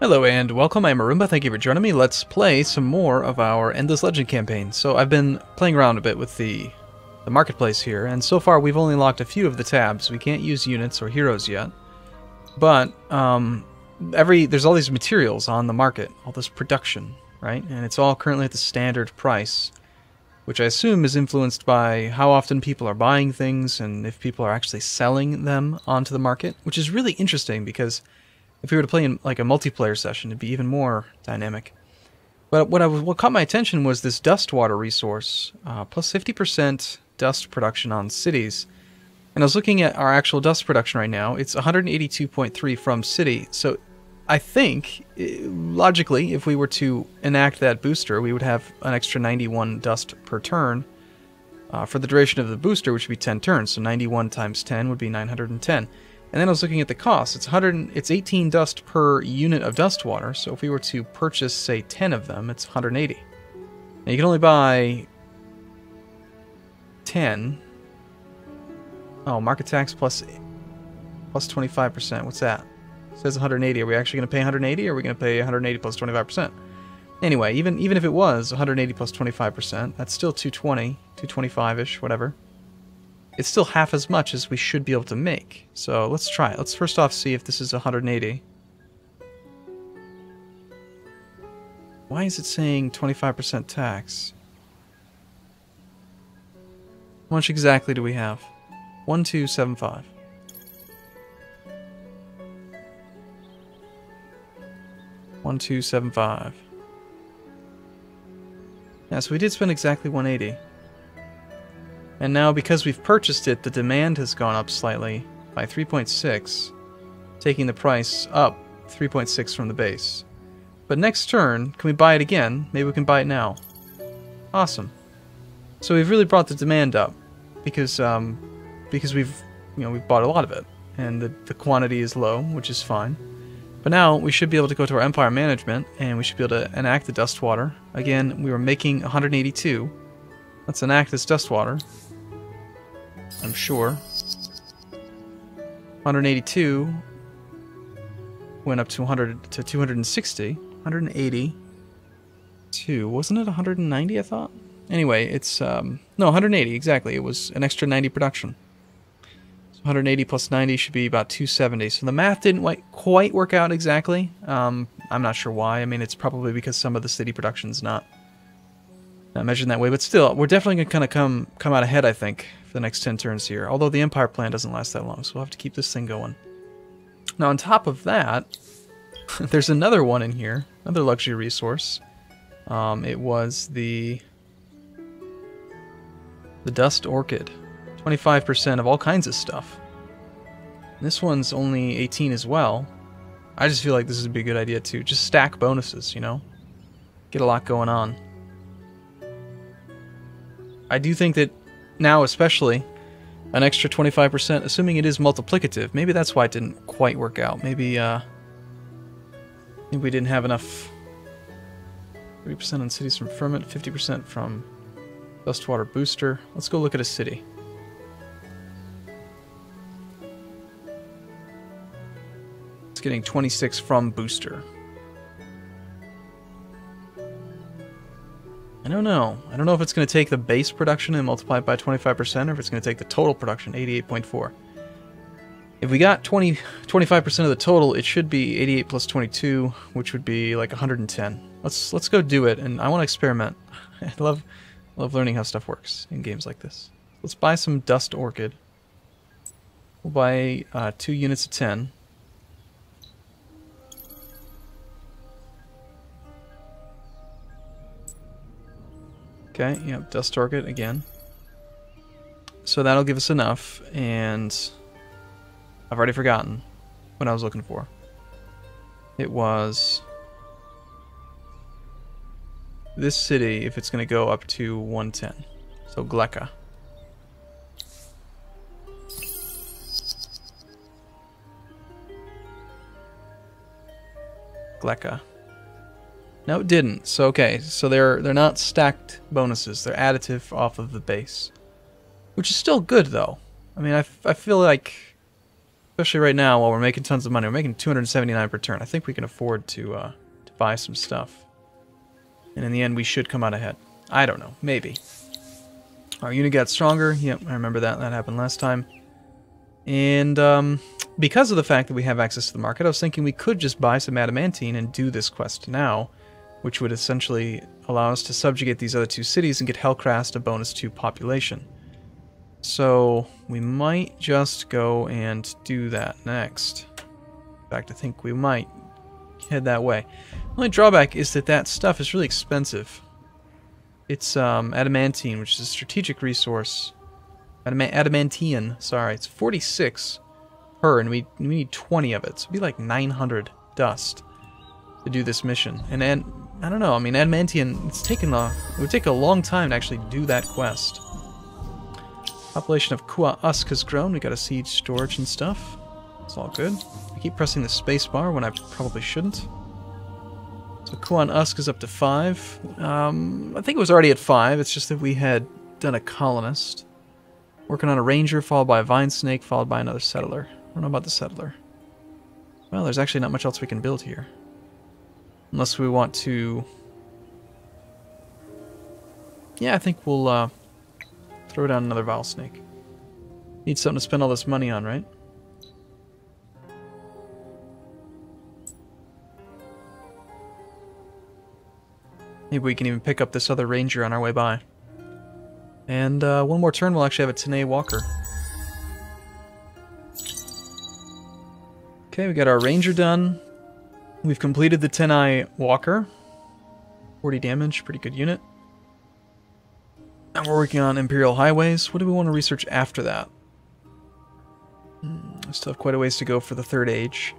Hello and welcome, I'm Arumba, thank you for joining me. Let's play some more of our Endless Legend campaign. So I've been playing around a bit with the marketplace here, and so far we've only locked a few of the tabs. We can't use units or heroes yet. But there's all these materials on the market, all this production, right? And it's all currently at the standard price, which I assume is influenced by how often people are buying things and if people are actually selling them onto the market, which is really interesting because if we were to play in like a multiplayer session, it'd be even more dynamic. But what caught my attention was this dust water resource, plus 50% dust production on cities. And I was looking at our actual dust production right now. It's 182.3 from city. So I think, logically, if we were to enact that booster, we would have an extra 91 dust per turn for the duration of the booster, which would be 10 turns. So 91 times 10 would be 910. And then I was looking at the cost. It's 18 dust per unit of dust water. So if we were to purchase, say, 10 of them, it's 180. Now you can only buy 10. Oh, market tax plus 25%. What's that? It says 180. Are we actually going to pay 180, or are we going to pay 180 plus 25%? Anyway, even if it was 180 plus 25%, that's still 220, 225-ish, whatever. It's still half as much as we should be able to make. So let's try it. Let's first off see if this is 180. Why is it saying 25% tax? How much exactly do we have? 1275. $1275. Yeah, so we did spend exactly 180. And now, because we've purchased it, the demand has gone up slightly by 3.6, taking the price up 3.6 from the base. But next turn, can we buy it again? Maybe we can buy it now. Awesome. So we've really brought the demand up because we've bought a lot of it, and the quantity is low, which is fine. But now we should be able to go to our Empire Management, and we should be able to enact the dust water. Again, we were making 182. Let's enact this dust water. I'm sure. 182 went up to 260. 182. Wasn't it 190, I thought? Anyway, it's no, 180 exactly. It was an extra 90 production. So 180 plus 90 should be about 270. So the math didn't quite work out exactly. I'm not sure why. I mean, it's probably because some of the city production's not measured that way, but still, we're definitely going to kind of come out ahead, I think, for the next 10 turns here. Although the Empire plan doesn't last that long, so we'll have to keep this thing going. Now, on top of that, there's another one in here, another luxury resource. It was the Dust Orchid. 25% of all kinds of stuff. And this one's only 18 as well. I just feel like this would be a good idea too. Just stack bonuses, you know? Get a lot going on. I do think that now, especially, an extra 25%, assuming it is multiplicative. Maybe that's why it didn't quite work out. Maybe we didn't have enough. 30% on cities from ferment, 50% from dust water booster. Let's go look at a city. It's getting 26 from booster. I don't know. I don't know if it's going to take the base production and multiply it by 25%, or if it's going to take the total production, 88.4. If we got 25% of the total, it should be 88 plus 22, which would be like 110. Let's go do it, and I want to experiment. I love learning how stuff works in games like this. Let's buy some Dust Orchid. We'll buy 2 units of 10. Okay, yep, Dust Orchid again. So that'll give us enough, and I've already forgotten what I was looking for. It was this city, if it's going to go up to 110. So Gleka. Gleka. No, it didn't. So okay, so they're not stacked bonuses. They're additive off of the base, which is still good though. I mean, I feel like Especially right now while we're making tons of money. We're making 279 per turn. I think we can afford to buy some stuff. And in the end, we should come out ahead. I don't know. Maybe. Our unit got stronger. Yep, I remember that. That happened last time. And because of the fact that we have access to the market, I was thinking we could just buy some adamantine and do this quest now, which would essentially allow us to subjugate these other two cities and get Hellcrast a bonus to population. So we might just go and do that next. In fact, I think we might head that way. The only drawback is that that stuff is really expensive. It's adamantine, which is a strategic resource. Adamantian, sorry. It's 46 per, and we need 20 of it. So it'd be like 900 dust to do this mission. And I don't know, I mean, adamantian, it would take a long time to actually do that quest. Population of Kua Usk has grown. We got a siege storage and stuff. It's all good. I keep pressing the space bar when I probably shouldn't. So Kuan Usk is up to 5. I think it was already at 5. It's just that we had done a colonist. Working on a ranger, followed by a vine snake, followed by another settler. I don't know about the settler. Well, there's actually not much else we can build here. Unless we want to... Yeah, I think we'll throw down another vile snake. Need something to spend all this money on, right? Maybe we can even pick up this other ranger on our way by. And one more turn, we'll actually have a Tenay Walker. Okay, we got our ranger done. We've completed the Tenay Walker. 40 damage, pretty good unit. And we're working on Imperial Highways. What do we want to research after that? We still have quite a ways to go for the Third Age.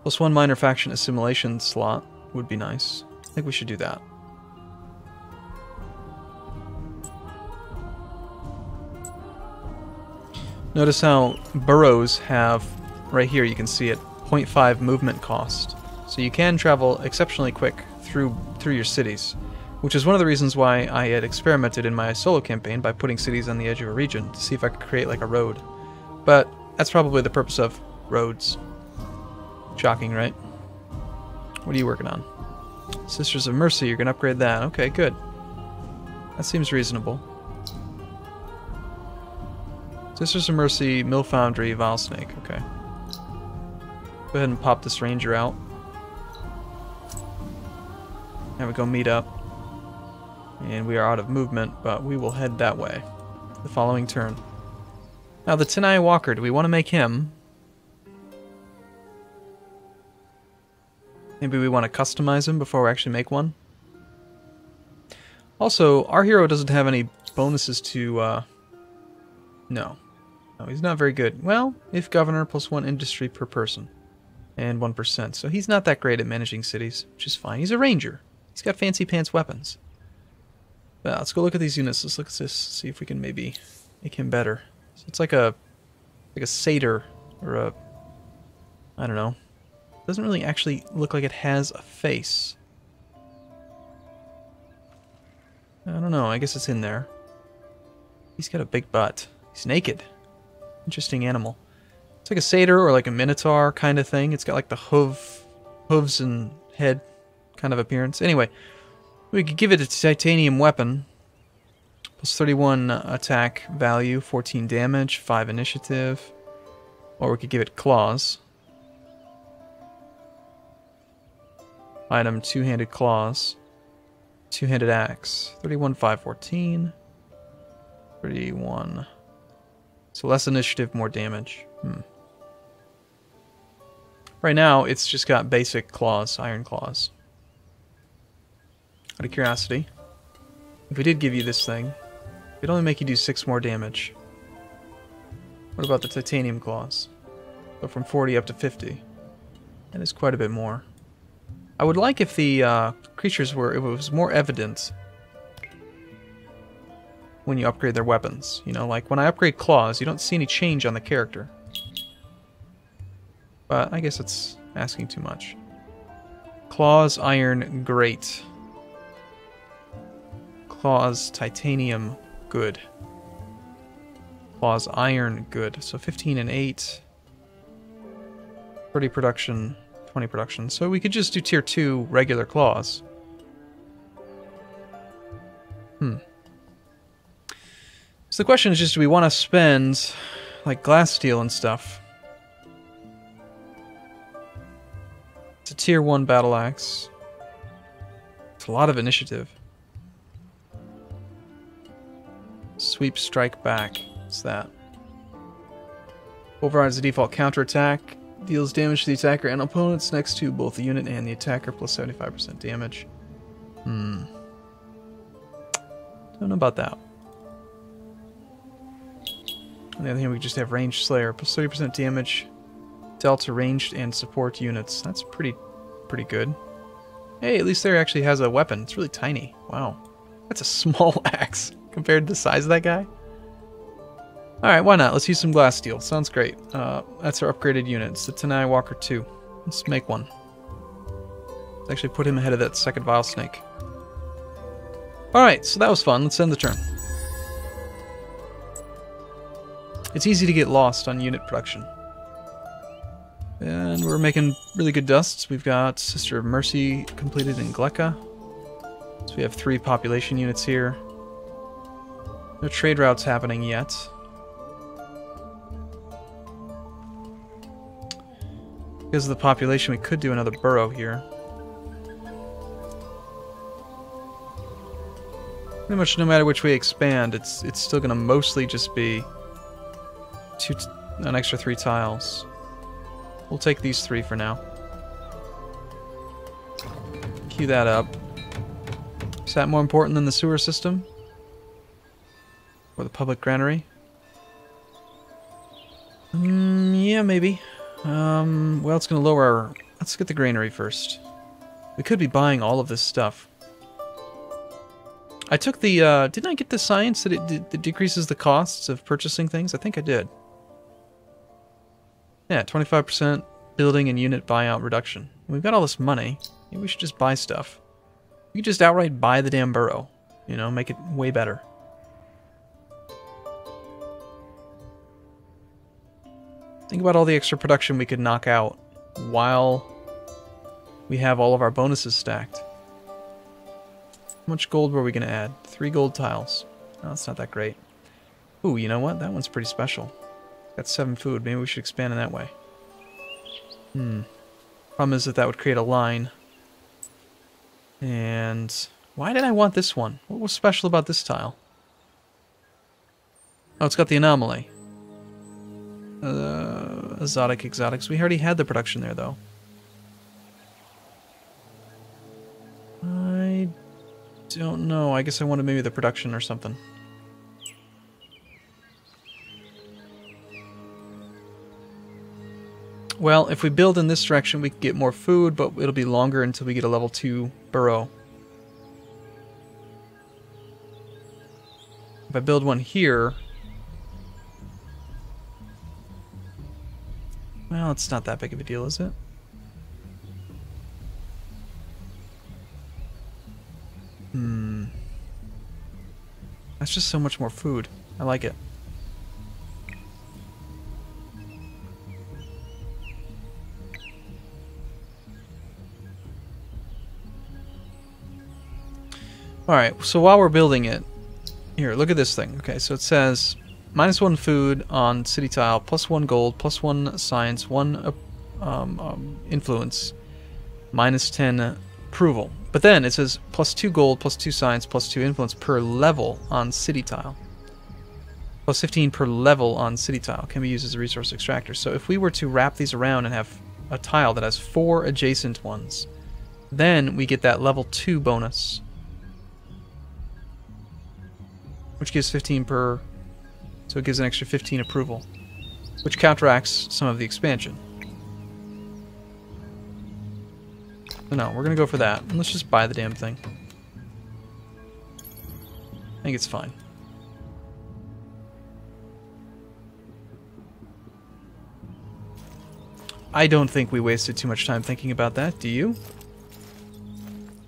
+1 minor faction assimilation slot would be nice. I think we should do that. Notice how boroughs have, right here you can see it, 0.5 movement cost. So you can travel exceptionally quick through your cities, which is one of the reasons why I had experimented in my solo campaign by putting cities on the edge of a region to see if I could create like a road. But that's probably the purpose of roads. Shocking, right? What are you working on? Sisters of Mercy, you're going to upgrade that. Okay, good. That seems reasonable. Sisters of Mercy, Mill Foundry, Vile Snake. Okay. Go ahead and pop this ranger out. Now we go meet up. And we are out of movement, but we will head that way. The following turn. Now the Tenay Walker, do we want to make him? Maybe we want to customize him before we actually make one. Also, our hero doesn't have any bonuses to, No, he's not very good. Well, if governor, +1 industry per person. And 1%. So he's not that great at managing cities, which is fine. He's a ranger. He's got fancy pants weapons. Well, let's go look at these units. Let's look at this, see if we can maybe make him better. So it's like a satyr, or a... I don't know. Doesn't really actually look like it has a face. I don't know, I guess it's in there. He's got a big butt. He's naked. Interesting animal. It's like a satyr or like a minotaur kind of thing. It's got like the hooves and head kind of appearance. Anyway, we could give it a titanium weapon. +31 attack value, 14 damage, 5 initiative. Or we could give it claws. Item, two-handed claws. Two-handed axe. 31, 5, 14. 31. So less initiative, more damage. Right now, it's just got basic claws, iron claws. Out of curiosity, if we did give you this thing, it'd only make you do 6 more damage. What about the titanium claws? Go from 40 up to 50. That is quite a bit more. I would like if the creatures it was more evident when you upgrade their weapons. You know, like when I upgrade claws, you don't see any change on the character. But I guess it's asking too much. Claws, iron, great. Claws, titanium, good. Claws iron, good. So 15 and 8. 30 production, 20 production. So we could just do tier 2 regular claws. So the question is just, do we want to spend like glass steel and stuff? It's a tier 1 battle axe. It's a lot of initiative. Sweep, strike back. What's that? Overrides the default counterattack. Deals damage to the attacker and opponents next to both the unit and the attacker, plus 75% damage. Don't know about that. On the other hand, we just have Ranged Slayer, plus 30% damage. Dealt to ranged and support units. That's pretty good. Hey, at least there actually has a weapon. It's really tiny. Wow. That's a small axe compared to the size of that guy. Alright, why not? Let's use some glass steel. Sounds great. That's our upgraded unit. It's the Tenai Walker 2. Let's make one. Let's actually put him ahead of that second Vile Snake. Alright, so that was fun. Let's end the turn. It's easy to get lost on unit production. And we're making really good dusts. We've got Sister of Mercy completed in Gleka. So we have 3 population units here. No trade routes happening yet. Because of the population, we could do another burrow here. Pretty much no matter which way we expand, it's still going to mostly just be an extra 3 tiles. We'll take these 3 for now. Queue that up. Is that more important than the sewer system? Or the public granary? Yeah, maybe. Well, it's going to lower our... Let's get the granary first. We could be buying all of this stuff. I took the... didn't I get the science that it decreases the costs of purchasing things? I think I did. Yeah, 25% building and unit buyout reduction. We've got all this money. Maybe we should just buy stuff. We could just outright buy the damn burrow. You know, make it way better. Think about all the extra production we could knock out while we have all of our bonuses stacked. How much gold were we going to add? 3 gold tiles. Oh, that's not that great. Ooh, you know what? That one's pretty special. Got 7 food. Maybe we should expand in that way. Problem is that would create a line. And why did I want this one? What was special about this tile? Oh, it's got the anomaly. Exotics. We already had the production there, though. I don't know. I guess I wanted maybe the production or something. Well, if we build in this direction, we can get more food, but it'll be longer until we get a level 2 burrow. If I build one here... Well, it's not that big of a deal, is it? That's just so much more food. I like it. Alright, so while we're building it, here, look at this thing. Okay, so it says -1 food on city tile, +1 gold, +1 science, 1 influence, -10 approval. But then it says +2 gold, +2 science, +2 influence per level on city tile. +15 per level on city tile can be used as a resource extractor. So if we were to wrap these around and have a tile that has 4 adjacent ones, then we get that level 2 bonus. Which gives 15 per... So it gives an extra 15 approval. Which counteracts some of the expansion. So no, we're going to go for that. And let's just buy the damn thing. I think it's fine. I don't think we wasted too much time thinking about that, do you?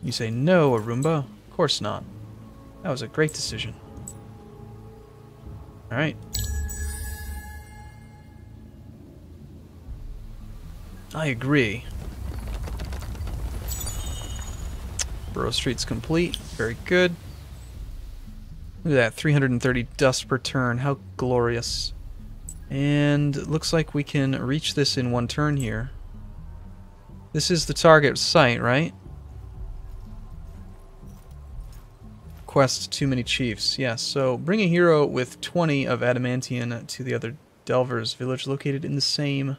You say no, Arumba. Of course not. That was a great decision. Alright. I agree. Borough Street's complete. Very good. Look at that, 330 dust per turn. How glorious. And it looks like we can reach this in one turn here. This is the target site, right? Quest too many chiefs. Yes, so bring a hero with 20 of Adamantian to the other Delvers village located in the same...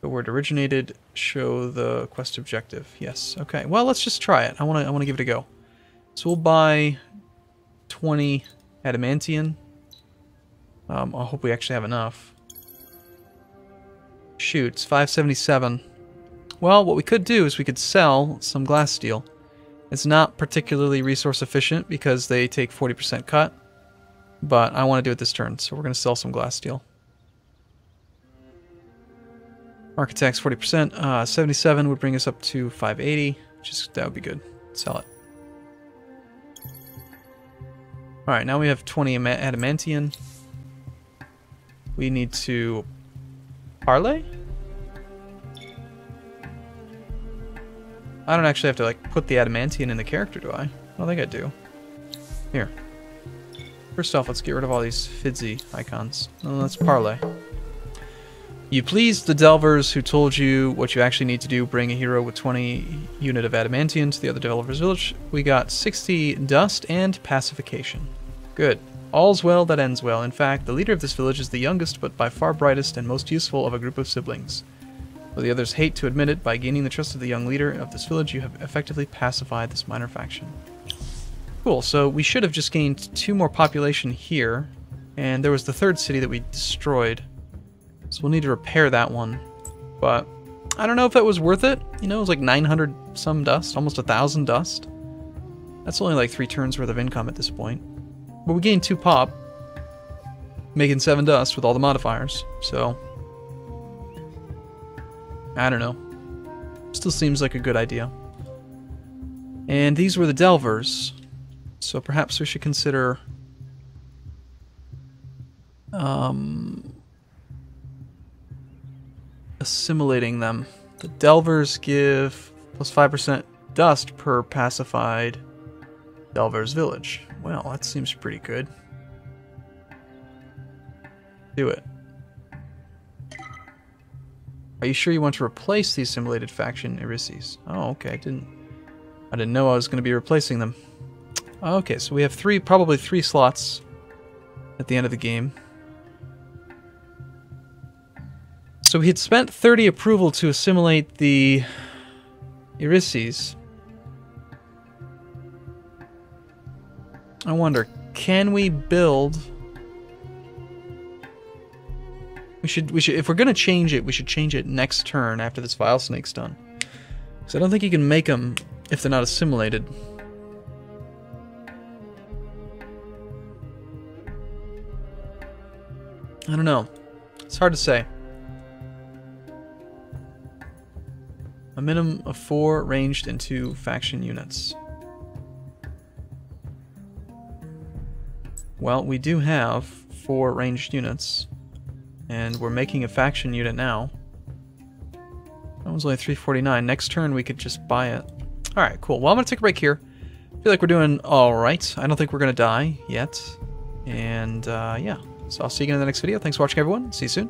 where it originated. Show the quest objective. Yes. Okay. Well, let's just try it. I want to give it a go. So we'll buy 20 Adamantian. I hope we actually have enough. Shoot, it's 577. Well, what we could do is we could sell some glass steel. It's not particularly resource efficient because they take 40% cut, but I want to do it this turn, so we're going to sell some glass steel. Architects 40%, 77 would bring us up to 580. That would be good. Sell it. All right, now we have 20 Adamantian. We need to parlay. I don't actually have to like put the Adamantian in the character, do I? I don't think I do. Here. First off, let's get rid of all these Fidzy icons. Let's parlay. You pleased the Delvers who told you what you actually need to do. Bring a hero with 20 unit of Adamantian to the other Delvers village. We got 60 dust and pacification. Good. All's well that ends well. In fact, the leader of this village is the youngest but by far brightest and most useful of a group of siblings. Though the others hate to admit it, by gaining the trust of the young leader of this village, you have effectively pacified this minor faction. Cool, so we should have just gained 2 more population here, and there was the third city that we destroyed. So we'll need to repair that one. But I don't know if that was worth it. You know, it was like 900 some dust, almost 1,000 dust. That's only like 3 turns worth of income at this point. But we gained 2 pop, making 7 dust with all the modifiers, so... I don't know. Still seems like a good idea. And these were the Delvers, so perhaps we should consider... assimilating them. The Delvers give plus 5% dust per pacified Delvers village. Well, that seems pretty good. Do it. Are you sure you want to replace the assimilated faction Irises? Oh, okay. I didn't know I was going to be replacing them. Okay, so we have probably three slots at the end of the game. So we had spent 30 approval to assimilate the Irises. I wonder, can we build... We should, if we're going to change it, we should change it next turn after this Vile Snake's done. Because I don't think you can make them if they're not assimilated. I don't know. It's hard to say. A minimum of 4 ranged into faction units. Well, we do have 4 ranged units. And we're making a faction unit now. That was only 349. Next turn we could just buy it. Alright, cool. Well, I'm going to take a break here. I feel like we're doing alright. I don't think we're going to die yet. And, yeah. So I'll see you again in the next video. Thanks for watching, everyone. See you soon.